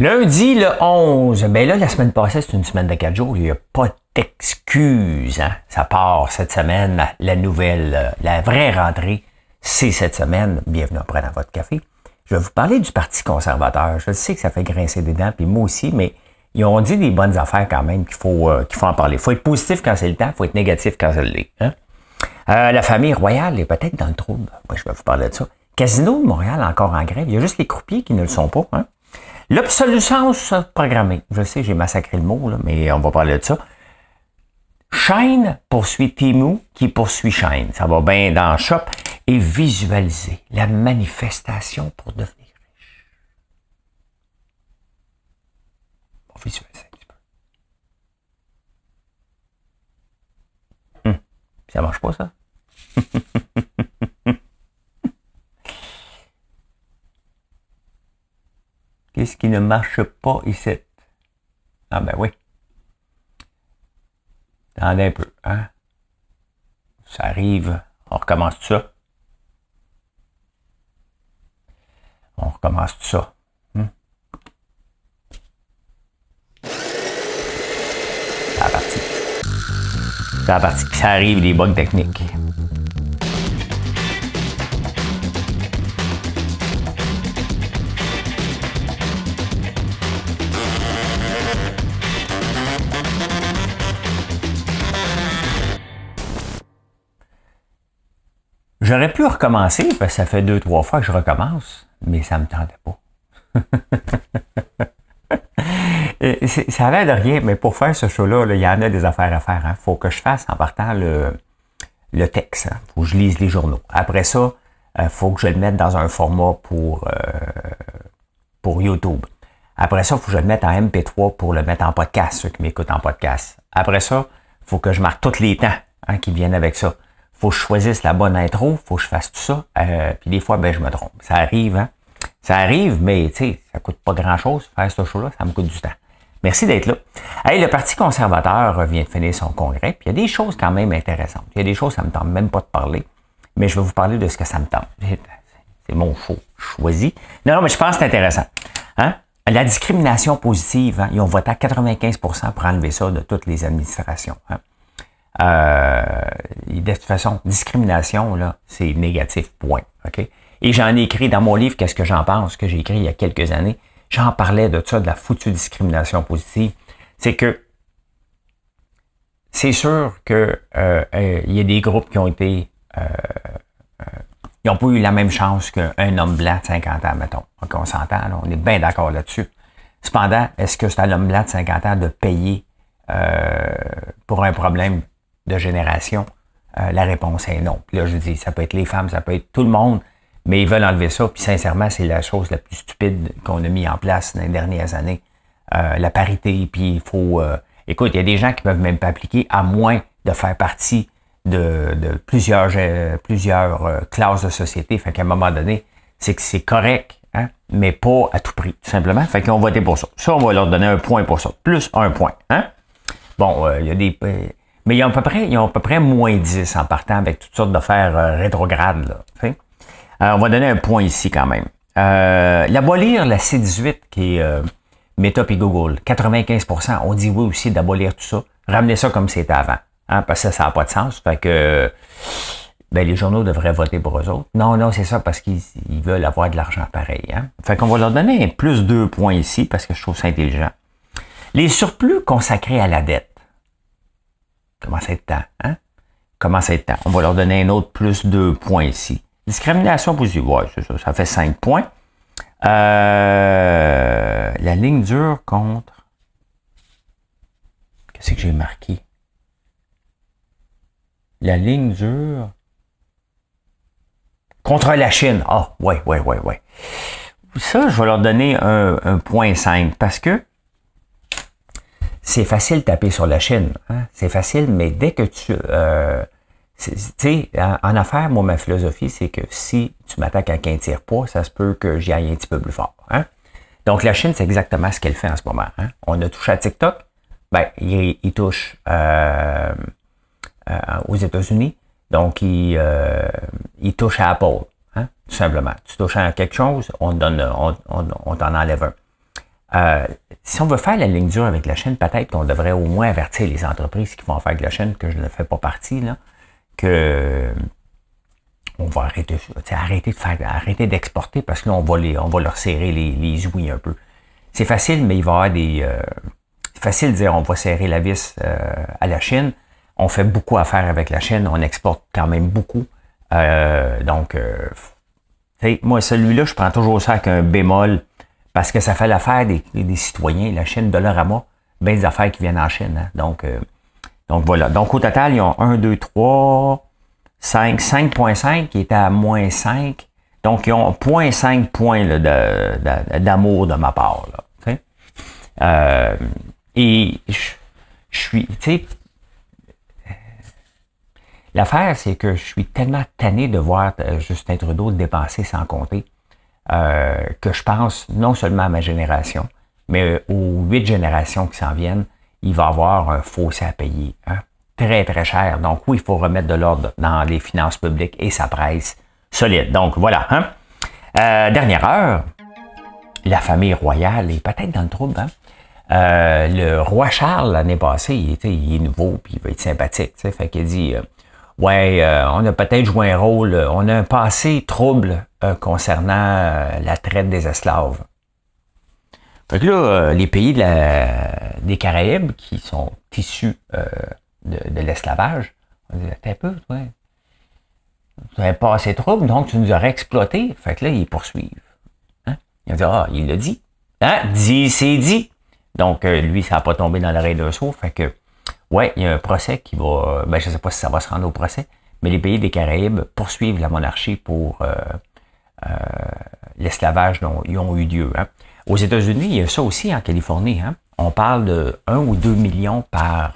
Lundi, le 11. Ben là, la semaine passée, c'est une semaine de 4 jours. Il n'y a pas d'excuses. Hein? Ça part cette semaine. La nouvelle, la vraie rentrée, c'est cette semaine. Bienvenue à Prenant votre café. Je vais vous parler du Parti conservateur. Je sais que ça fait grincer des dents, puis moi aussi, mais ils ont dit des bonnes affaires quand même qu'il faut en parler. Il faut être positif quand c'est le temps, il faut être négatif quand c'est le l'est. Hein? La famille royale est peut-être dans le trouble. Moi, je vais vous parler de ça. Casino de Montréal encore en grève. Il y a juste les croupiers qui ne le sont pas. Hein? L'obsolescence programmée. Je sais, j'ai massacré le mot, là, mais on va parler de ça. Shine poursuit Temu qui poursuit Shine. Ça va bien dans le shop. Et visualiser la manifestation pour devenir riche. On va visualiser un petit peu. Ça marche pas, ça? Qu'est-ce qui ne marche pas ici? Ah ben oui. Attendez un peu, hein? Ça arrive. On recommence tout ça. On recommence tout ça. C'est la partie. C'est la partie. Ça arrive, des bugs techniques. J'aurais pu recommencer, parce que ça fait 2-3 fois que je recommence, mais ça me tentait pas. Ça a l'air de rien, mais pour faire ce show-là, il y en a des affaires à faire. Il faut que je fasse en partant le texte. Il faut que je lise les journaux. Après ça, il faut que je le mette dans un format pour YouTube. Après ça, il faut que je le mette en MP3 pour le mettre en podcast, ceux qui m'écoutent en podcast. Après ça, il faut que je marque tous les temps qui viennent avec ça. Faut que je choisisse la bonne intro, faut que je fasse tout ça. Puis des fois, ben je me trompe. Ça arrive, hein? Ça arrive, mais tu sais, ça coûte pas grand-chose faire ce show-là, ça me coûte du temps. Merci d'être là. Hey, le Parti conservateur vient de finir son congrès, puis il y a des choses quand même intéressantes. Il y a des choses, ça me tente même pas de parler, mais je vais vous parler de ce que ça me tente. C'est mon show choisi. Non, mais je pense que c'est intéressant. Hein? La discrimination positive, hein? Ils ont voté à 95% pour enlever ça de toutes les administrations. Hein? De toute façon, discrimination, là, c'est négatif, point. OK? Et j'en ai écrit dans mon livre, qu'est-ce que j'en pense, que j'ai écrit il y a quelques années. J'en parlais de ça, de la foutue discrimination positive. C'est que c'est sûr que il y a des groupes qui ont été ils n'ont pas eu la même chance qu'un homme blanc de 50 ans, mettons. Donc, on s'entend, là, on est bien d'accord là-dessus. Cependant, est-ce que c'est à l'homme blanc de 50 ans de payer pour un problème de génération? La réponse est non. Puis là, je dis, ça peut être les femmes, ça peut être tout le monde, mais ils veulent enlever ça. Puis sincèrement, c'est la chose la plus stupide qu'on a mis en place dans les dernières années. La parité, puis il faut... écoute, il y a des gens qui peuvent même pas appliquer, à moins de faire partie de plusieurs classes de société. Fait qu'à un moment donné, c'est que c'est correct, hein, mais pas à tout prix, tout simplement. Fait qu'ils ont voté pour ça. Ça, on va leur donner un point pour ça. Plus un point, hein? Bon, il y a des... mais ils ont à peu près moins 10 en partant avec toutes sortes d'affaires rétrogrades. Là, on va donner un point ici quand même. L'abolir la C18 qui est Meta et Google, 95%, on dit oui aussi d'abolir tout ça. Ramener ça comme c'était avant. Hein, parce que ça n'a pas de sens. Fait que ben, les journaux devraient voter pour eux autres. Non, c'est ça parce qu'ils veulent avoir de l'argent pareil. Hein. Fait qu'on va leur donner un plus 2 points ici parce que je trouve ça intelligent. Les surplus consacrés à la dette. Comment ça être temps, hein? Comment ça être temps? On va leur donner un autre plus 2 points ici. Discrimination positive, ouais, c'est ça, ça fait 5 points. La ligne dure contre... Qu'est-ce que j'ai marqué? La ligne dure contre la Chine. Ah, ouais. Ça, je vais leur donner un point 5 parce que c'est facile de taper sur la Chine. Hein? C'est facile, mais dès que tu... tu sais, en affaires, moi, ma philosophie, c'est que si tu m'attaques avec un tire-poids, ça se peut que j'y aille un petit peu plus fort. Hein? Donc, la Chine, c'est exactement ce qu'elle fait en ce moment. Hein? On a touché à TikTok. Ben, il touche aux États-Unis. Donc, il touche à Apple. Hein? Tout simplement. Tu touches à quelque chose, on t'en enlève un. Si on veut faire la ligne dure avec la Chine, peut-être qu'on devrait au moins avertir les entreprises qui vont faire avec la Chine, que je ne fais pas partie, là, que on va arrêter d'exporter parce que là, on va leur serrer les ouïes un peu. C'est facile, mais il va y avoir c'est facile de dire on va serrer la vis à la Chine. On fait beaucoup affaire avec la Chine, on exporte quand même beaucoup. Moi, celui-là, je prends toujours ça avec un bémol parce que ça fait l'affaire des citoyens. La Chine, Dollarama, bien des affaires qui viennent en Chine. Hein. Donc voilà. Donc au total, ils ont 1, 2, 3, 5, 5.5 qui est à moins 5. Donc ils ont 0.5 points là, d'amour de ma part. Là, et je suis, tu sais, l'affaire, c'est que je suis tellement tanné de voir Justin Trudeau dépenser sans compter que je pense non seulement à ma génération, mais aux 8 générations qui s'en viennent, il va y avoir un fossé à payer. Hein? Très, très cher. Donc oui, il faut remettre de l'ordre dans les finances publiques et ça presse solide. Donc voilà. Hein? Dernière heure, la famille royale est peut-être dans le trouble. Hein? Le roi Charles, l'année passée, il est nouveau puis il va être sympathique. T'sais. Fait qu'il dit on a peut-être joué un rôle, on a un passé trouble concernant la traite des esclaves. Fait que là, les pays des Caraïbes qui sont issus de l'esclavage, on dit un peu, ouais. Tu avais passé trouble, donc tu nous aurais exploité. Fait que là, ils poursuivent. Hein? Ils ont dit, il l'a dit. Hein? Dit, c'est dit. Donc, lui, ça n'a pas tombé dans l'oreille d'un sourd. Fait que, ouais, il y a un procès qui va... je ne sais pas si ça va se rendre au procès, mais les pays des Caraïbes poursuivent la monarchie pour l'esclavage dont ils ont eu lieu. Hein. Aux États-Unis, il y a ça aussi en Californie. Hein. On parle de 1 ou 2 millions par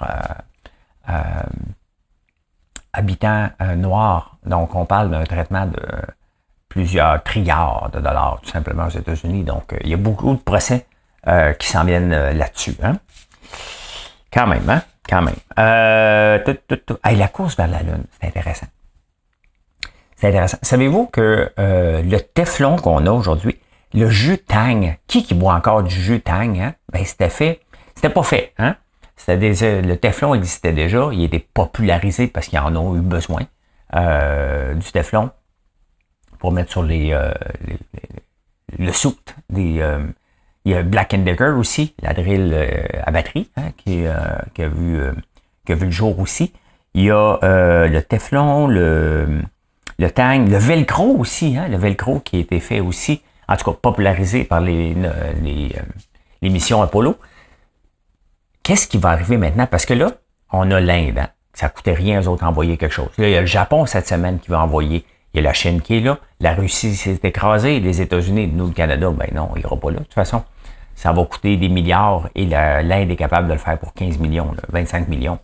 habitant noir. Donc, on parle d'un traitement de plusieurs trilliards de dollars, tout simplement, aux États-Unis. Donc, il y a beaucoup de procès qui s'en viennent là-dessus. Hein? Quand même, hein? Quand même. Hey, la course vers la Lune, c'est intéressant. C'est intéressant. Savez-vous que le Teflon qu'on a aujourd'hui, le jus Tang, qui boit encore du jus Tang, hein? C'était pas fait, hein? Le Teflon existait déjà, il était popularisé parce qu'ils en ont eu besoin du Teflon pour mettre sur le soute des... il y a Black & Decker aussi, la drill à batterie, hein, qui a vu le jour aussi. Il y a le Teflon, le Tang, le Velcro aussi, hein, le Velcro qui a été fait aussi, en tout cas popularisé par les missions Apollo. Qu'est-ce qui va arriver maintenant? Parce que là, on a l'Inde, hein, ça coûtait rien aux autres envoyer quelque chose. Là, il y a le Japon cette semaine qui va envoyer. Il y a la Chine qui est là. La Russie s'est écrasée. Les États-Unis, nous, le Canada, non, il n'ira pas là. De toute façon, ça va coûter des milliards et l'Inde est capable de le faire pour 15 millions, là, 25 millions.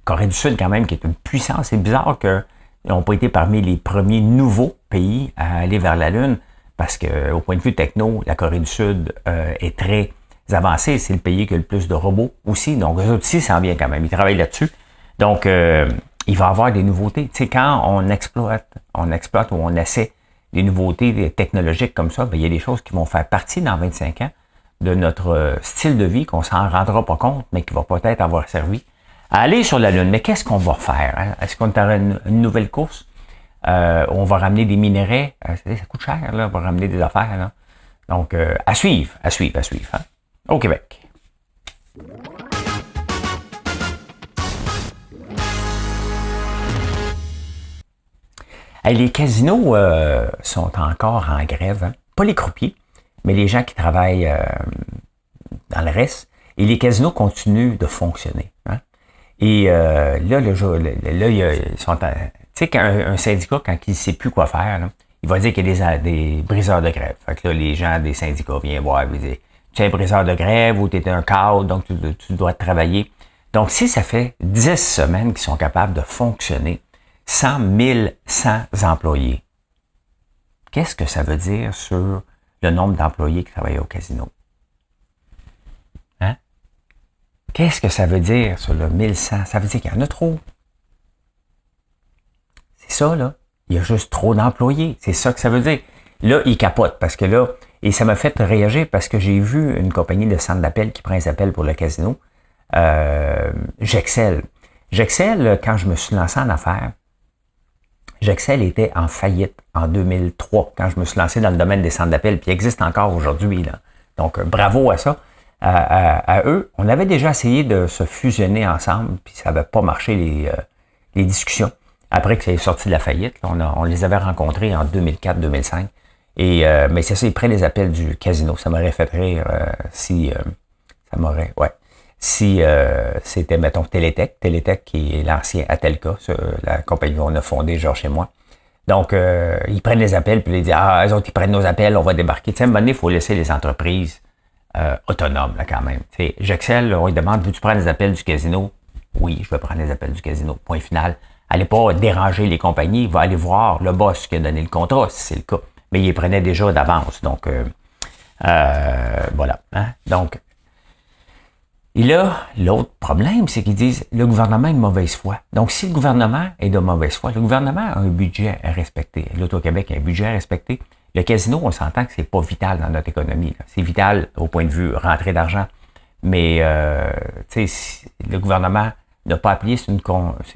Corée du Sud, quand même, qui est une puissance. C'est bizarre qu'ils n'ont pas été parmi les premiers nouveaux pays à aller vers la Lune parce que, au point de vue techno, la Corée du Sud est très avancée. C'est le pays qui a le plus de robots aussi. Donc, eux autres aussi, ça en vient quand même. Ils travaillent là-dessus. Donc, il va y avoir des nouveautés. Tu sais, quand on exploite ou on essaie des nouveautés technologiques comme ça, il y a des choses qui vont faire partie dans 25 ans de notre style de vie qu'on s'en rendra pas compte, mais qui va peut-être avoir servi à aller sur la Lune. Mais qu'est-ce qu'on va faire? Hein? Est-ce qu'on aura une nouvelle course? On va ramener des minerais? Ça coûte cher, là, on va ramener des affaires. Là. Donc, à suivre. Hein? Au Québec. Hey, les casinos sont encore en grève. Hein? Pas les croupiers, mais les gens qui travaillent dans le reste. Et les casinos continuent de fonctionner. Hein? Et là, ils sont... Tu sais, qu'un syndicat, quand il ne sait plus quoi faire, là, il va dire qu'il y a des briseurs de grève. Fait que là, les gens des syndicats viennent voir et disent « Tu es un briseur de grève ou tu es un cadre, donc tu dois travailler. » Donc, si ça fait 10 semaines qu'ils sont capables de fonctionner, 100 100 employés. Qu'est-ce que ça veut dire sur le nombre d'employés qui travaillent au casino? Hein? Qu'est-ce que ça veut dire sur le 1100? Ça veut dire qu'il y en a trop. C'est ça, là. Il y a juste trop d'employés. C'est ça que ça veut dire. Là, ils capotent parce que là, Et ça m'a fait réagir parce que j'ai vu une compagnie de centre d'appel qui prend les appels pour le casino. J'excelle. J'excelle, quand je me suis lancé en affaires, J'excel était en faillite en 2003, quand je me suis lancé dans le domaine des centres d'appel, puis il existe encore aujourd'hui. Là. Donc, bravo à ça. À eux, on avait déjà essayé de se fusionner ensemble, puis ça n'avait pas marché les discussions. Après que ça est sorti de la faillite, là, on les avait rencontrés en 2004-2005. Et mais c'est ça, ils prennent les appels du casino. Ça m'aurait fait rire si c'était, mettons, Télétech qui est l'ancien Atelka, la compagnie qu'on a fondée, genre chez moi. Donc, ils prennent les appels, puis ils disent, eux autres, ils prennent nos appels, on va débarquer. Tu sais, à un moment donné, il faut laisser les entreprises autonomes, là, quand même. Tu sais, J'excel, on lui demande, veux-tu prendre les appels du casino? Oui, je vais prendre les appels du casino. Point final. Allez pas déranger les compagnies, il va aller voir le boss qui a donné le contrat, si c'est le cas. Mais il les prenait déjà d'avance. Donc, voilà. Hein? Donc, et là, l'autre problème, c'est qu'ils disent le gouvernement est de mauvaise foi. Donc, si le gouvernement est de mauvaise foi, le gouvernement a un budget à respecter. L'Auto-Québec a un budget à respecter. Le casino, on s'entend que c'est pas vital dans notre économie. Là. C'est vital au point de vue rentrée d'argent. Mais, tu sais, si le gouvernement n'a pas appuyé, c'est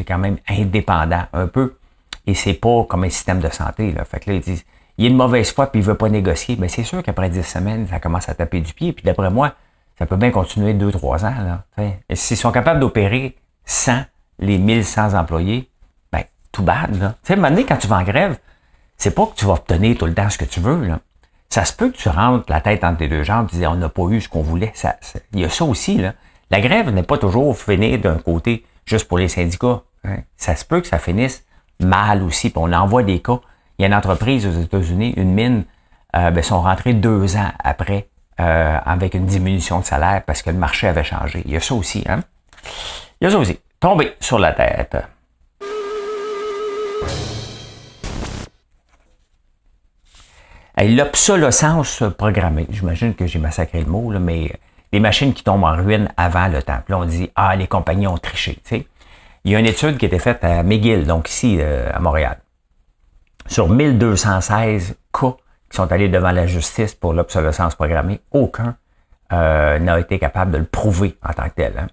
quand même indépendant un peu. Et c'est pas comme un système de santé. Là. Fait que là, ils disent, il y a une mauvaise foi puis il veut pas négocier. Mais c'est sûr qu'après 10 semaines, ça commence à taper du pied. Puis d'après moi, ça peut bien continuer 2-3 ans. Là, et s'ils sont capables d'opérer sans les 1100 employés, ben, tout bad. Là. Tu sais, à un moment donné, quand tu vas en grève, c'est pas que tu vas obtenir tout le temps ce que tu veux. Là. Ça se peut que tu rentres la tête entre tes deux jambes et tu dis on n'a pas eu ce qu'on voulait. Il y a ça aussi. Là. La grève n'est pas toujours finie d'un côté juste pour les syndicats. Hein. Ça se peut que ça finisse mal aussi. Puis on envoie des cas. Il y a une entreprise aux États-Unis, une mine, sont rentrés 2 ans après avec une diminution de salaire parce que le marché avait changé. Il y a ça aussi. Hein? Il y a ça aussi. Tomber sur la tête. L'obsolescence programmée, j'imagine que j'ai massacré le mot, là, mais les machines qui tombent en ruine avant le temps. Puis là, on dit, les compagnies ont triché. T'sais. Il y a une étude qui a été faite à McGill, donc ici, à Montréal, sur 1216 cas qui sont allés devant la justice pour l'obsolescence programmée. Aucun n'a été capable de le prouver en tant que tel.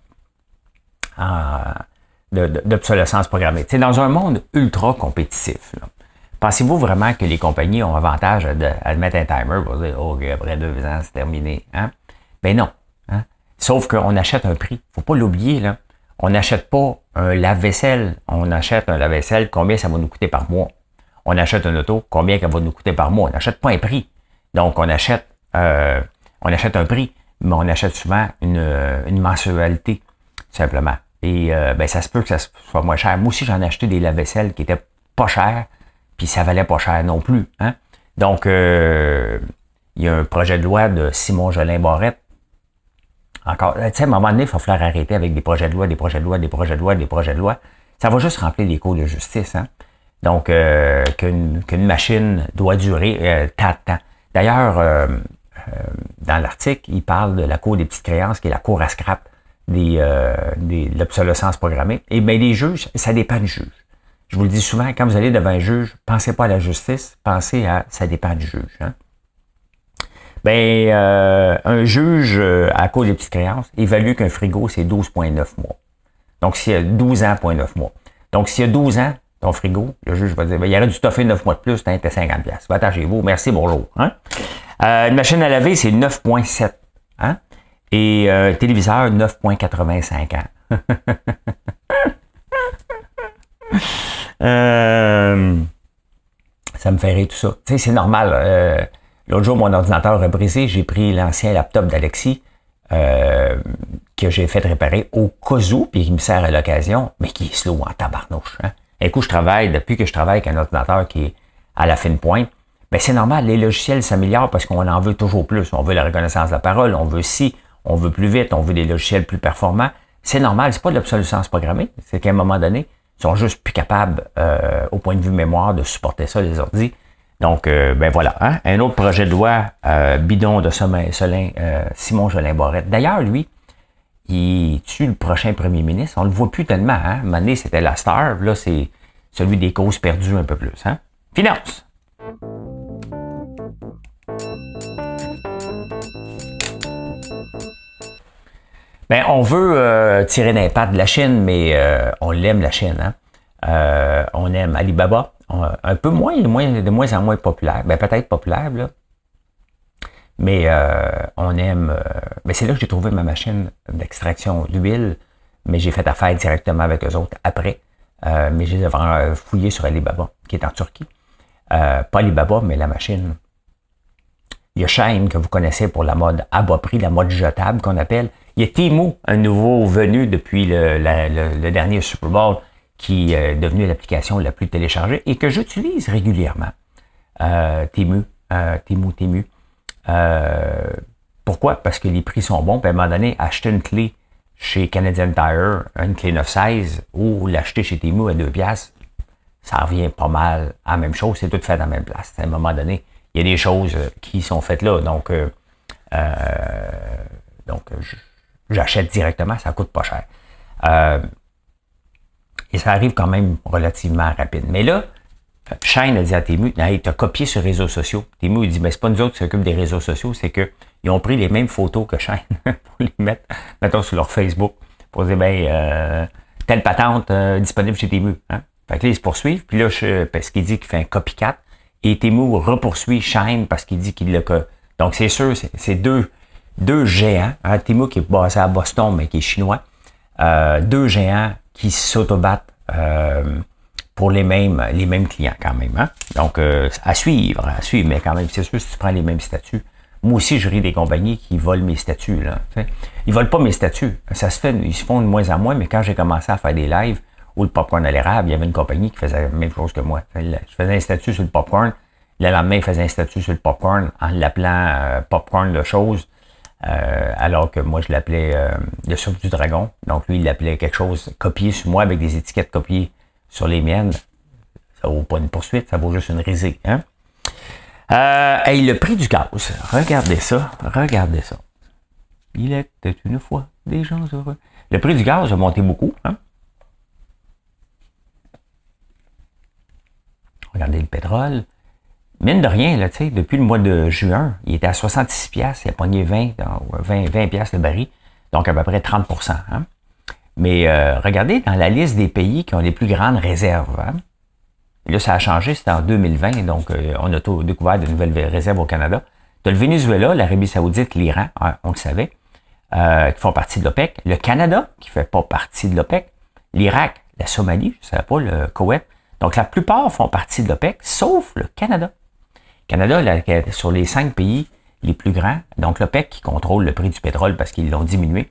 Hein, d'obsolescence programmée. T'sais, dans un monde ultra compétitif, là, pensez-vous vraiment que les compagnies ont avantage à mettre un timer pour dire « OK, après 2 ans, c'est terminé. Hein? » Ben non. Hein? Sauf qu'on achète un prix. Faut pas l'oublier. Là. On n'achète pas un lave-vaisselle. On achète un lave-vaisselle, combien ça va nous coûter par mois. On achète un auto, combien ça va nous coûter par mois. On n'achète pas un prix. Donc, on achète un prix, mais on achète souvent une mensualité, simplement. Et ça se peut que ça soit moins cher. Moi aussi, j'en ai acheté des lave-vaisselles qui étaient pas chers, puis ça valait pas cher non plus. Hein? Donc, il y a un projet de loi de Simon Jolin-Barrette. Encore, tu sais, à un moment donné, il va falloir arrêter avec des projets de loi, des projets de loi, des projets de loi, des projets de loi. Ça va juste remplir les cours de justice. Hein? Donc, qu'une machine doit durer tant de temps. D'ailleurs, dans l'article, il parle de la cour des petites créances, qui est la cour à scrap de l'obsolescence programmée. Et bien, les juges, ça dépend du juge. Je vous le dis souvent, quand vous allez devant un juge, pensez pas à la justice, pensez à ça dépend du juge. Hein? Un juge à cause des petites créances évalue qu'un frigo, c'est 12,9 mois. Donc, s'il y a 12 ans, 9 mois. Donc, s'il y a 12 ans, ton frigo, le juge va dire, il aurait dû toffer 9 mois de plus, t'as 50$. Va-t'en chez vous, merci, bonjour. Hein? Une machine à laver, c'est 9,7. Hein? Et un téléviseur, 9,85 ans. Ça me fait rire tout ça. Tu sais, c'est normal. L'autre jour, mon ordinateur a brisé. J'ai pris l'ancien laptop d'Alexis que j'ai fait réparer au cas où, puis qui me sert à l'occasion, mais qui est slow en tabarnouche. Hein? Un coup, depuis que je travaille avec un ordinateur qui est à la fine pointe, ben c'est normal, les logiciels s'améliorent parce qu'on en veut toujours plus. On veut la reconnaissance de la parole, on veut on veut plus vite, on veut des logiciels plus performants. C'est normal, c'est pas de l'obsolescence programmée. C'est qu'à un moment donné, ils sont juste plus capables, au point de vue mémoire, de supporter ça, les ordis. Donc, voilà. Hein? Un autre projet de loi bidon de Simon Jolin-Barrette. D'ailleurs, lui, il tue le prochain premier ministre. On le voit plus tellement. Hein? À un moment donné, c'était la star. Là, c'est celui des causes perdues un peu plus. Hein? Finance. Ben, on veut tirer les pattes de la Chine, mais on l'aime, la Chine. Hein? On aime Alibaba. Un peu moins, de moins en moins populaire. Ben, peut-être populaire, là. Mais on aime... ben, c'est là que j'ai trouvé ma machine d'extraction d'huile, mais j'ai fait affaire directement avec eux autres après. Mais j'ai vraiment fouillé sur Alibaba, qui est en Turquie. Pas Alibaba, mais la machine. Il y a Shein, que vous connaissez pour la mode à bas prix, la mode jetable qu'on appelle. Il y a Temu, un nouveau venu depuis le dernier Super Bowl, qui est devenu l'application la plus téléchargée et que j'utilise régulièrement. Temu. Pourquoi? Parce que les prix sont bons. Puis à un moment donné, acheter une clé chez Canadian Tire, une clé 916, ou l'acheter chez Temu à 2$, ça revient pas mal à la même chose. C'est tout fait dans la même place. À un moment donné, il y a des choses qui sont faites là. Donc j'achète directement, ça coûte pas cher. Et ça arrive quand même relativement rapide. Mais là, Shein a dit à Temu, hey, t'as copié sur les réseaux sociaux. Temu, il dit, mais c'est pas nous autres qui s'occupent des réseaux sociaux, c'est qu'ils ont pris les mêmes photos que Shein pour les mettre, mettons, sur leur Facebook, pour dire, telle patente disponible chez Temu. Hein? Fait que là, ils se poursuivent, puis là, parce qu'il dit qu'il fait un copycat, et Temu repoursuit Shein parce qu'il dit qu'il l'a... Donc, c'est sûr, c'est deux géants, hein? Temu qui est basé à Boston, mais qui est chinois, deux géants qui s'autobattent pour les mêmes clients quand même. Hein? Donc, à suivre, mais quand même, c'est sûr, si tu prends les mêmes statuts. Moi aussi, je ris des compagnies qui volent mes statuts. Là, t'sais. Ils volent pas mes statuts. Ça se fait, ils se font de moins en moins, mais quand j'ai commencé à faire des lives où le popcorn à l'érable, il y avait une compagnie qui faisait la même chose que moi. Je faisais un statut sur le popcorn. Le lendemain, il faisait un statut sur le popcorn en l'appelant popcorn de chose. Alors que moi, je l'appelais le souffle du dragon. Donc, lui, il l'appelait quelque chose copié sur moi avec des étiquettes copiées sur les miennes. Ça vaut pas une poursuite, ça vaut juste une risée. Hein? Et le prix du gaz. Regardez ça. Il était une fois des gens heureux. Le prix du gaz a monté beaucoup. Hein? Regardez le pétrole. Mine de rien, là, depuis le mois de juin, il était à 66$, il a pogné 20$ le baril, donc à peu près 30%. Hein? Mais regardez dans la liste des pays qui ont les plus grandes réserves. Hein? Et là, ça a changé, c'était en 2020, donc on a découvert de nouvelles réserves au Canada. Tu as le Venezuela, l'Arabie Saoudite, l'Iran, hein, on le savait, qui font partie de l'OPEC. Le Canada, qui ne fait pas partie de l'OPEC. L'Irak, la Somalie, je ne savais pas, le Koweït. Donc la plupart font partie de l'OPEC, sauf le Canada. Canada, là, sur les 5 pays les plus grands, donc l'OPEC qui contrôle le prix du pétrole parce qu'ils l'ont diminué.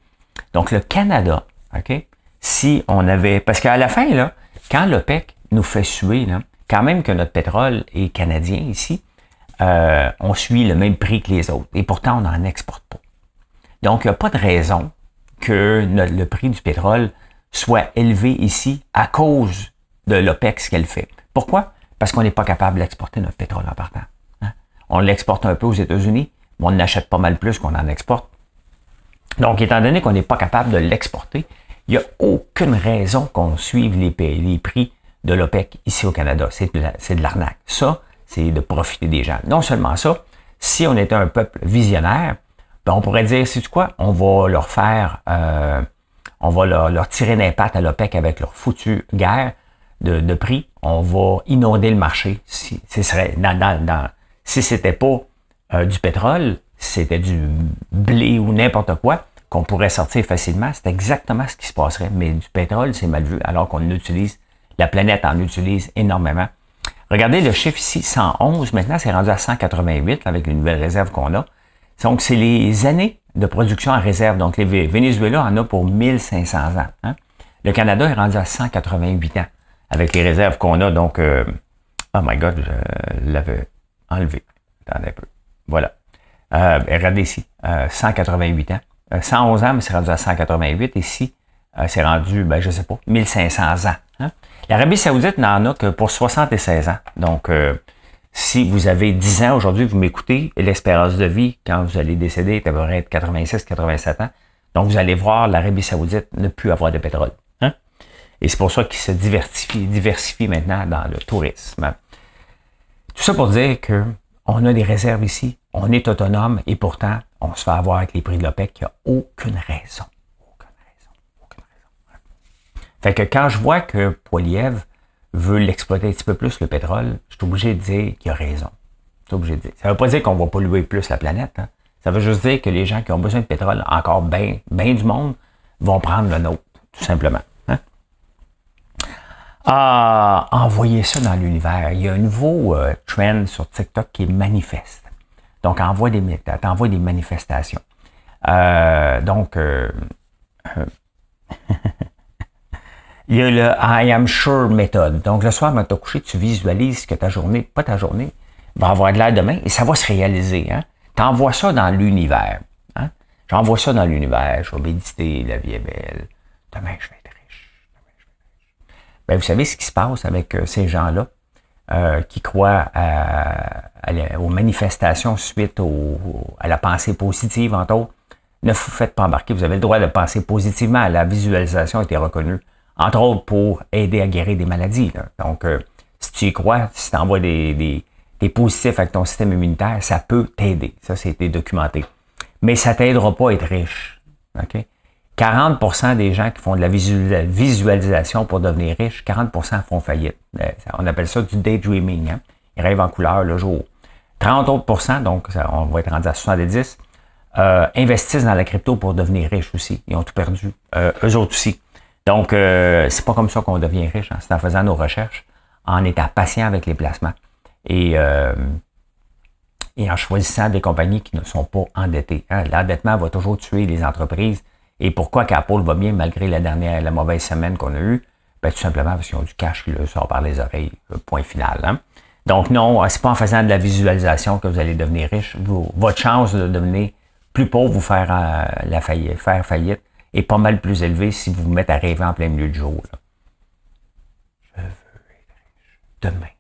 Donc le Canada, OK, si on avait... Parce qu'à la fin, là, quand l'OPEC nous fait suer, là, quand même que notre pétrole est canadien ici, on suit le même prix que les autres. Et pourtant, on n'en exporte pas. Donc, il n'y a pas de raison que le prix du pétrole soit élevé ici à cause de l'OPEC, ce qu'elle fait. Pourquoi? Parce qu'on n'est pas capable d'exporter notre pétrole en partant. Hein? On l'exporte un peu aux États-Unis, mais on en achète pas mal plus qu'on en exporte. Donc, étant donné qu'on n'est pas capable de l'exporter, il n'y a aucune raison qu'on suive les prix de l'OPEC ici au Canada. C'est de l'arnaque. Ça, c'est de profiter des gens. Non seulement ça, si on était un peuple visionnaire, ben on pourrait dire, sais-tu quoi, on va leur faire, on va leur tirer l'impact à l'OPEC avec leur foutue guerre de prix. On va inonder le marché. Si c'était pas du pétrole, si c'était du blé ou n'importe quoi, qu'on pourrait sortir facilement, c'est exactement ce qui se passerait. Mais du pétrole, c'est mal vu, alors qu'on utilise, la planète en utilise énormément. Regardez le chiffre ici, 111. Maintenant, c'est rendu à 188 avec les nouvelles réserves qu'on a. Donc, c'est les années de production en réserve. Donc, les Venezuela en a pour 1500 ans. Hein? Le Canada est rendu à 188 ans avec les réserves qu'on a. Donc, oh my God, je l'avais enlevé. Attendez un peu. Voilà. Regardez ici, 188 ans. 111 ans, mais c'est rendu à 188. Ici, c'est rendu, je sais pas, 1500 ans. Hein? L'Arabie Saoudite n'en a que pour 76 ans. Donc, si vous avez 10 ans aujourd'hui, vous m'écoutez, et l'espérance de vie, quand vous allez décéder, devrait être 86, 87 ans. Donc, vous allez voir l'Arabie Saoudite ne plus avoir de pétrole. Hein? Et c'est pour ça qu'il se diversifie maintenant dans le tourisme. Tout ça pour dire que on a des réserves ici, on est autonome et pourtant, on se fait avoir avec les prix de l'OPEC. Il n'y a aucune raison. Fait que quand je vois que Poilievre veut l'exploiter un petit peu plus, le pétrole, je suis obligé de dire qu'il a raison. Je suis obligé de dire. Ça ne veut pas dire qu'on va polluer plus la planète. Hein. Ça veut juste dire que les gens qui ont besoin de pétrole, encore bien du monde, vont prendre le nôtre, tout simplement. Hein. Envoyer ça dans l'univers. Il y a un nouveau trend sur TikTok qui est manifeste. Donc, t'envoies des manifestations. Il y a le I am sure méthode. Donc, le soir, quand tu as couché, tu visualises que ta journée, pas ta journée, va avoir de l'air demain et ça va se réaliser. Hein? Tu envoies ça dans l'univers. Hein? J'envoie ça dans l'univers. Je vais méditer, la vie est belle. Demain, je vais être riche. Ben, vous savez ce qui se passe avec ces gens-là qui croient aux manifestations suite à la pensée positive, entre autres. Ne vous faites pas embarquer. Vous avez le droit de penser positivement. La visualisation a été reconnue, entre autres, pour aider à guérir des maladies. Là. Donc, si tu y crois, si tu envoies des positifs avec ton système immunitaire, ça peut t'aider. Ça, c'était documenté. Mais ça ne t'aidera pas à être riche. Okay? 40% des gens qui font de la visualisation pour devenir riches, 40% font faillite. On appelle ça du daydreaming. Hein? Ils rêvent en couleur le jour. 30 autres %, donc on va être rendu à 70%, investissent dans la crypto pour devenir riches aussi. Ils ont tout perdu. Eux autres aussi. Donc, c'est pas comme ça qu'on devient riche. Hein? C'est en faisant nos recherches, en étant patient avec les placements et en choisissant des compagnies qui ne sont pas endettées. Hein? L'endettement va toujours tuer les entreprises. Et pourquoi qu'Apple va bien malgré la mauvaise semaine qu'on a eue? Ben, tout simplement parce qu'ils ont du cash qui leur sort par les oreilles. Point final. Hein? Donc non, c'est pas en faisant de la visualisation que vous allez devenir riche. Votre chance de devenir plus pauvre, faire faillite, est pas mal plus élevée si vous vous mettez à rêver en plein milieu du jour. Là. Je veux être riche. Demain,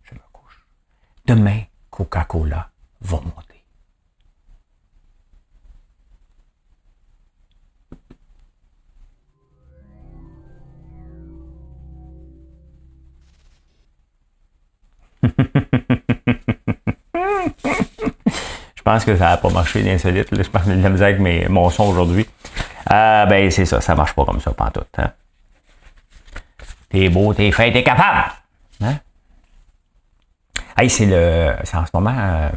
je me couche. Demain, Coca-Cola va monter. Je pense que ça n'a pas marché d'insolite. Je pense que j'ai de la misère avec mon son aujourd'hui. Ben, c'est ça marche pas comme ça, pantoute. Hein? T'es beau, t'es fait, t'es capable. Hein? Hey, c'est en ce moment,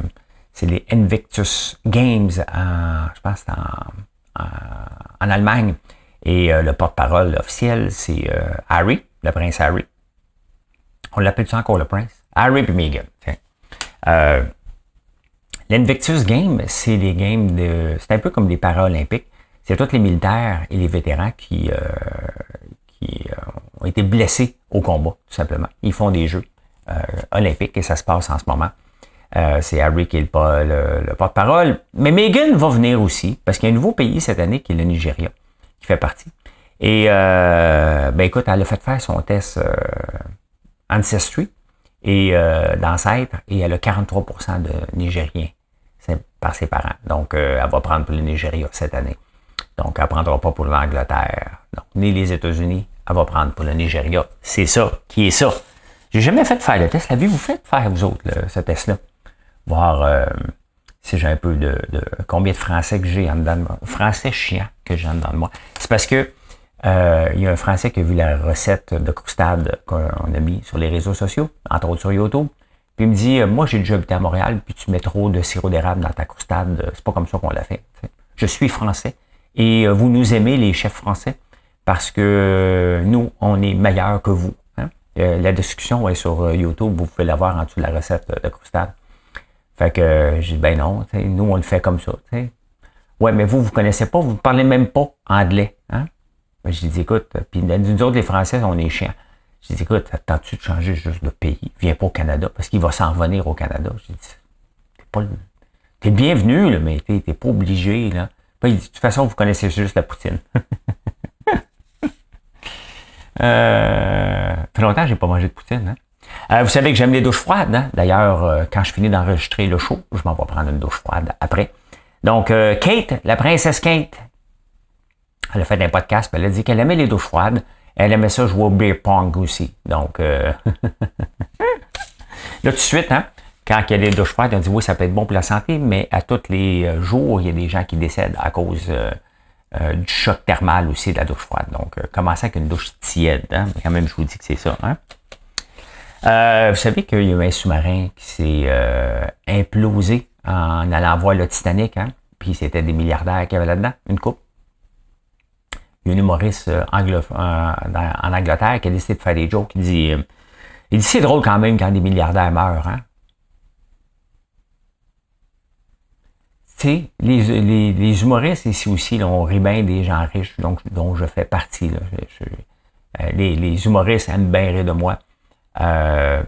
c'est les Invictus Games, je pense en Allemagne. Et le porte-parole officiel, c'est Harry, le prince Harry. On l'appelle-tu encore le prince? Harry et Meghan. L'Invictus Game, c'est les games c'est un peu comme les Paralympiques. C'est tous les militaires et les vétérans qui ont été blessés au combat, tout simplement. Ils font des jeux olympiques et ça se passe en ce moment. C'est Harry qui est le porte-parole. Mais Meghan va venir aussi, parce qu'il y a un nouveau pays cette année qui est le Nigeria, qui fait partie. Et ben écoute, elle a fait faire son test Ancestry et d'ancêtre, et elle a 43% de Nigériens par ses parents. Donc, elle va prendre pour le Nigeria cette année. Donc, elle ne prendra pas pour l'Angleterre. Donc, ni les États-Unis, elle va prendre pour le Nigeria. C'est ça qui est ça. J'ai jamais fait faire le test. L'avez-vous fait faire, vous autres, ce test-là? Voir si j'ai un peu de combien de français que j'ai en dedans de moi. Français chiant que j'ai en dedans de moi. C'est parce que il y a un Français qui a vu la recette de croustade qu'on a mis sur les réseaux sociaux, entre autres sur YouTube. Puis il me dit, moi j'ai déjà habité à Montréal, puis tu mets trop de sirop d'érable dans ta croustade, c'est pas comme ça qu'on l'a fait. T'sais. Je suis français et vous nous aimez les chefs français parce que nous, on est meilleurs que vous. Hein? La discussion est sur YouTube, vous pouvez la voir en dessous de la recette de croustade. Fait que j'ai dit, ben non, nous on le fait comme ça. T'sais. Ouais, mais vous connaissez pas, vous ne parlez même pas anglais. Hein? Ben, je dis, écoute, puis nous autres, les Français, on est chiants. Je dis, écoute, attends-tu de changer juste de pays? Viens pas au Canada, parce qu'il va s'en revenir au Canada. Je dis, t'es bienvenu, là, mais t'es pas obligé, là. Puis, il dit, de toute façon, vous connaissez juste la poutine. Ça fait longtemps que j'ai pas mangé de poutine, hein. Vous savez que j'aime les douches froides, hein? D'ailleurs, quand je finis d'enregistrer le show, je m'en vais prendre une douche froide après. Donc, Kate, la princesse Kate, elle a fait un podcast, elle a dit qu'elle aimait les douches froides. Elle aimait ça jouer au beer pong aussi. Donc, là, tout de suite, hein, quand il y a des douches froides, on dit oui, ça peut être bon pour la santé, mais à tous les jours, il y a des gens qui décèdent à cause du choc thermal aussi de la douche froide. Donc, commencez avec une douche tiède. Hein? Mais quand même, je vous dis que c'est ça. Hein? Vous savez qu'il y a eu un sous-marin qui s'est implosé en allant voir le Titanic. Hein? Puis c'était des milliardaires qui avaient là-dedans, une coupe. Il y a un humoriste en Angleterre qui a décidé de faire des jokes. Il dit c'est drôle quand même quand des milliardaires meurent. Hein? Tu sais, les humoristes ici aussi, là, on rit bien des gens riches, donc, dont je fais partie. Là. Les humoristes aiment bien rire de moi.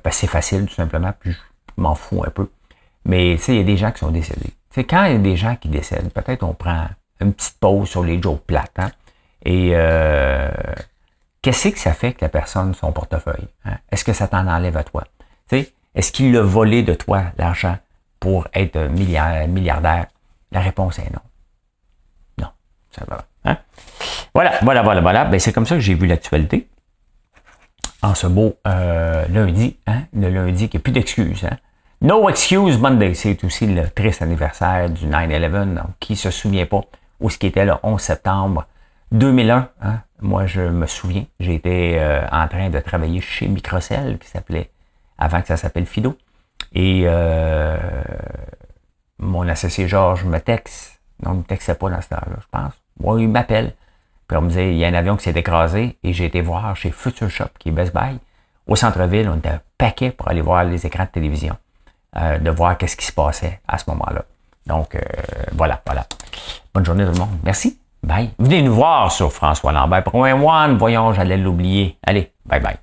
C'est facile, tout simplement, puis je m'en fous un peu. Mais tu sais, il y a des gens qui sont décédés. Tu sais, quand il y a des gens qui décèdent, peut-être on prend une petite pause sur les jokes plates. Hein? Et qu'est-ce que ça fait que la personne, son portefeuille? Hein? Est-ce que ça t'en enlève à toi? Tu sais, est-ce qu'il a volé de toi l'argent pour être milliardaire? La réponse est non. Non, ça va. Hein? Voilà. Ben, c'est comme ça que j'ai vu l'actualité. En ce beau lundi, hein? Le lundi qui n'a plus d'excuses. Hein? No Excuse Monday, c'est aussi le triste anniversaire du 9/11. Donc, qui ne se souvient pas où ce qui était le 11 septembre 2001. Hein? Moi, je me souviens, j'étais en train de travailler chez Microcell, qui s'appelait, avant que ça s'appelle Fido. Et mon associé Georges me texte. Non, il ne me textait pas dans ce temps-là, je pense. Moi, il m'appelle. Puis on me disait, il y a un avion qui s'est écrasé et j'ai été voir chez Future Shop, qui est Best Buy. Au centre-ville, on était un paquet pour aller voir les écrans de télévision, de voir qu'est-ce qui se passait à ce moment-là. Donc, voilà. Bonne journée tout le monde. Merci. Bye. Venez nous voir sur François Lambert. Point one, voyons, j'allais l'oublier. Allez, bye bye.